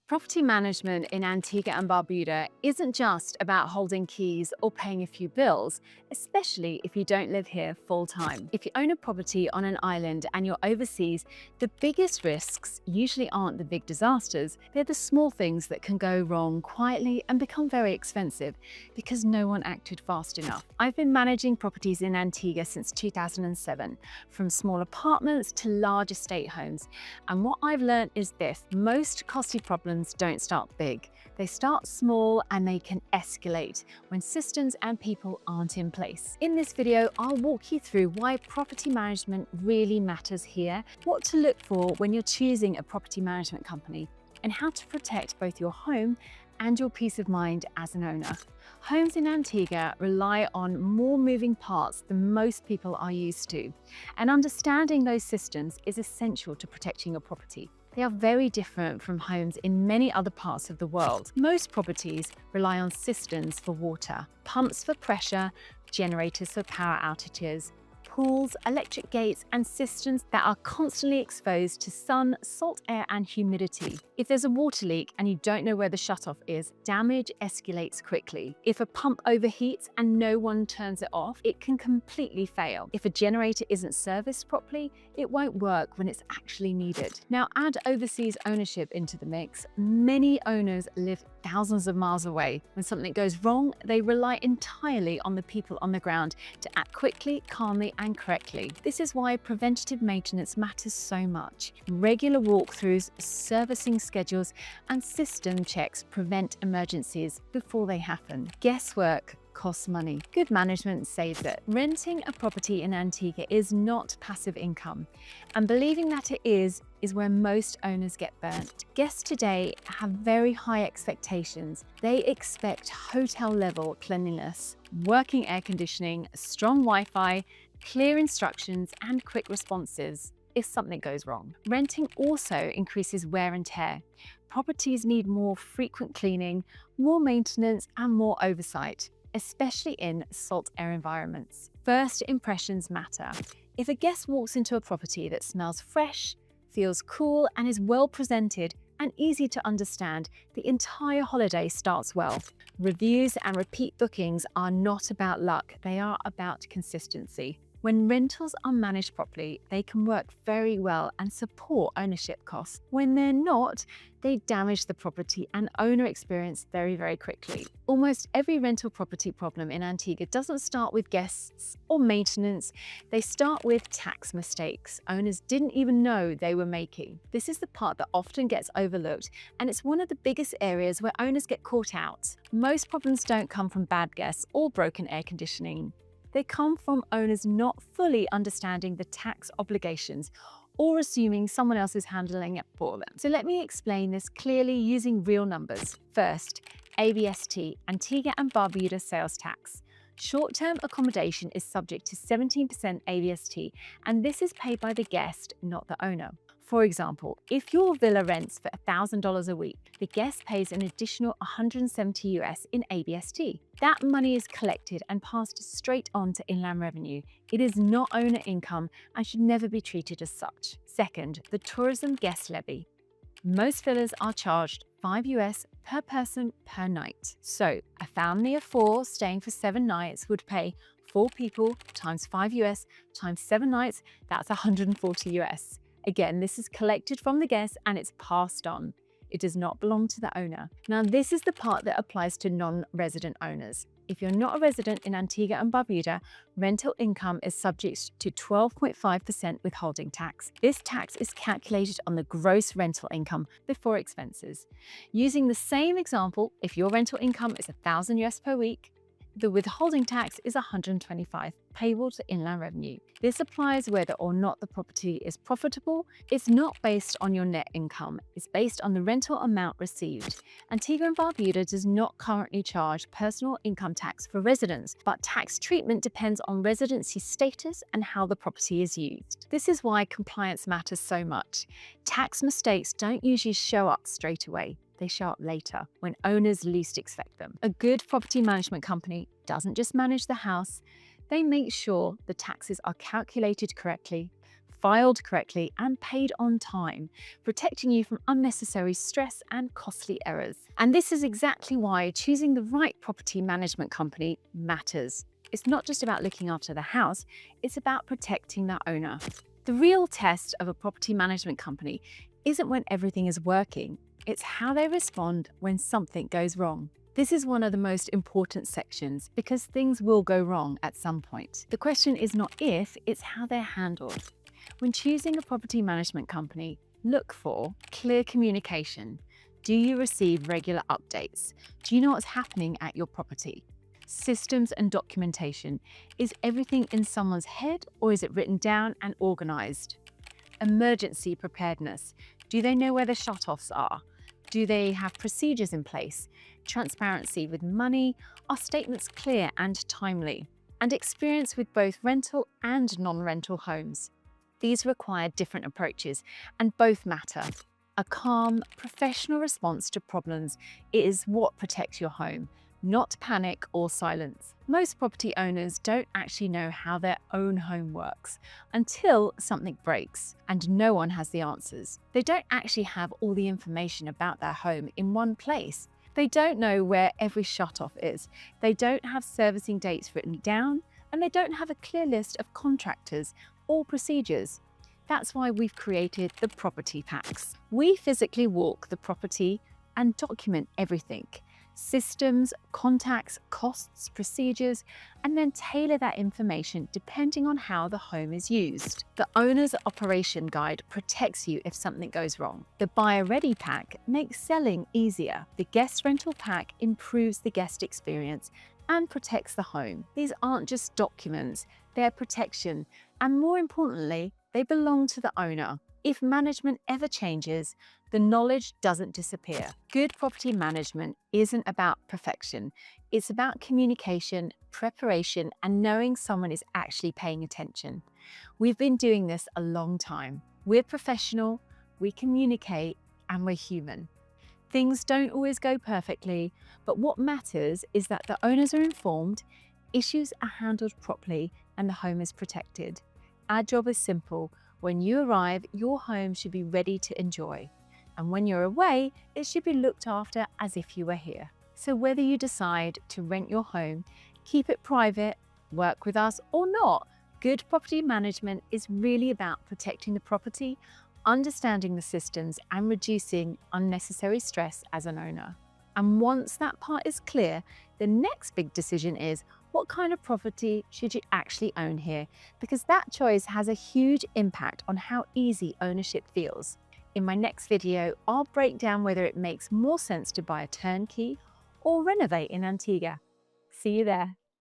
Property management in Antigua and Barbuda isn't just about holding keys or paying a few bills, especially if you don't live here full time. If you own a property on an island and you're overseas, the biggest risks usually aren't the big disasters, they're the small things that can go wrong quietly and become very expensive because no one acted fast enough. I've been managing properties in Antigua since 2007, from small apartments to large estate homes. And what I've learned is this: most costly problems don't start big. They start small and they can escalate when systems and people aren't in place. In this video, I'll walk you through why property management really matters here, what to look for when you're choosing a property management company, and how to protect both your home and your peace of mind as an owner. Homes in Antigua rely on more moving parts than most people are used to, and understanding those systems is essential to protecting your property. They are very different from homes in many other parts of the world. Most properties rely on cisterns for water, pumps for pressure, generators for power outages, pools, electric gates, and cisterns that are constantly exposed to sun, salt air, and humidity. If there's a water leak and you don't know where the shutoff is, damage escalates quickly. If a pump overheats and no one turns it off, it can completely fail. If a generator isn't serviced properly, it won't work when it's actually needed. Now add overseas ownership into the mix. Many owners live thousands of miles away. When something goes wrong, they rely entirely on the people on the ground to act quickly, calmly, and correctly. This is why preventative maintenance matters so much. Regular walkthroughs, servicing schedules, and system checks prevent emergencies before they happen. Guesswork costs money. Good management saves it. Renting a property in Antigua is not passive income, and believing that it is where most owners get burnt. Guests today have very high expectations. They expect hotel-level cleanliness, working air conditioning, strong Wi-Fi, clear instructions, and quick responses if something goes wrong. Renting also increases wear and tear. Properties need more frequent cleaning, more maintenance, and more oversight, especially in salt air environments. First impressions matter. If a guest walks into a property that smells fresh, feels cool, and is well presented and easy to understand, the entire holiday starts well. Reviews and repeat bookings are not about luck, they are about consistency. When rentals are managed properly, they can work very well and support ownership costs. When they're not, they damage the property and owner experience very, very quickly. Almost every rental property problem in Antigua doesn't start with guests or maintenance. They start with tax mistakes owners didn't even know they were making. This is the part that often gets overlooked, and it's one of the biggest areas where owners get caught out. Most problems don't come from bad guests or broken air conditioning. They come from owners not fully understanding the tax obligations or assuming someone else is handling it for them. So let me explain this clearly using real numbers. First, ABST, Antigua and Barbuda sales tax. Short-term accommodation is subject to 17% ABST, and this is paid by the guest, not the owner. For example, if your villa rents for $1,000 a week, the guest pays an additional $170 US in ABST. That money is collected and passed straight on to inland revenue. It is not owner income and should never be treated as such. Second, the tourism guest levy. Most villas are charged $5 US per person per night. So a family of 4 staying for 7 nights would pay 4 people times $5 US times 7 nights, that's $140 US. Again, this is collected from the guest and it's passed on. It does not belong to the owner. Now, this is the part that applies to non-resident owners. If you're not a resident in Antigua and Barbuda, rental income is subject to 12.5% withholding tax. This tax is calculated on the gross rental income before expenses. Using the same example, if your rental income is $1,000 US per week, the withholding tax is $125, payable to inland revenue. This applies whether or not the property is profitable. It's not based on your net income, it's based on the rental amount received. Antigua and Barbuda does not currently charge personal income tax for residents, but tax treatment depends on residency status and how the property is used. This is why compliance matters so much. Tax mistakes don't usually show up straight away. They show up later, when owners least expect them. A good property management company doesn't just manage the house, they make sure the taxes are calculated correctly, filed correctly, and paid on time, protecting you from unnecessary stress and costly errors. And this is exactly why choosing the right property management company matters. It's not just about looking after the house, it's about protecting the owner. The real test of a property management company isn't when everything is working, it's how they respond when something goes wrong. This is one of the most important sections because things will go wrong at some point. The question is not if, it's how they're handled. When choosing a property management company, look for clear communication. Do you receive regular updates? Do you know what's happening at your property? Systems and documentation. Is everything in someone's head or is it written down and organized? Emergency preparedness. Do they know where the shutoffs are? Do they have procedures in place? Transparency with money. Are statements clear and timely? And experience with both rental and non-rental homes. These require different approaches and both matter. A calm, professional response to problems is what protects your home, not panic or silence. Most property owners don't actually know how their own home works until something breaks, and no one has the answers. They don't actually have all the information about their home in one place. They don't know where every shutoff is. They don't have servicing dates written down, and they don't have a clear list of contractors or procedures. That's why we've created the property packs. We physically walk the property and document everything. Systems, contacts, costs, procedures, and then tailor that information depending on how the home is used. The owner's operation guide protects you if something goes wrong. The buyer ready pack makes selling easier. The guest rental pack improves the guest experience and protects the home. These aren't just documents, they're protection, and more importantly, they belong to the owner. If management ever changes, the knowledge doesn't disappear. Good property management isn't about perfection. It's about communication, preparation, and knowing someone is actually paying attention. We've been doing this a long time. We're professional, we communicate, and we're human. Things don't always go perfectly, but what matters is that the owners are informed, issues are handled properly, and the home is protected. Our job is simple. When you arrive, your home should be ready to enjoy. And when you're away, it should be looked after as if you were here. So whether you decide to rent your home, keep it private, work with us or not, good property management is really about protecting the property, understanding the systems, and reducing unnecessary stress as an owner. And once that part is clear, the next big decision is what kind of property should you actually own here? Because that choice has a huge impact on how easy ownership feels. In my next video, I'll break down whether it makes more sense to buy a turnkey or renovate in Antigua. See you there.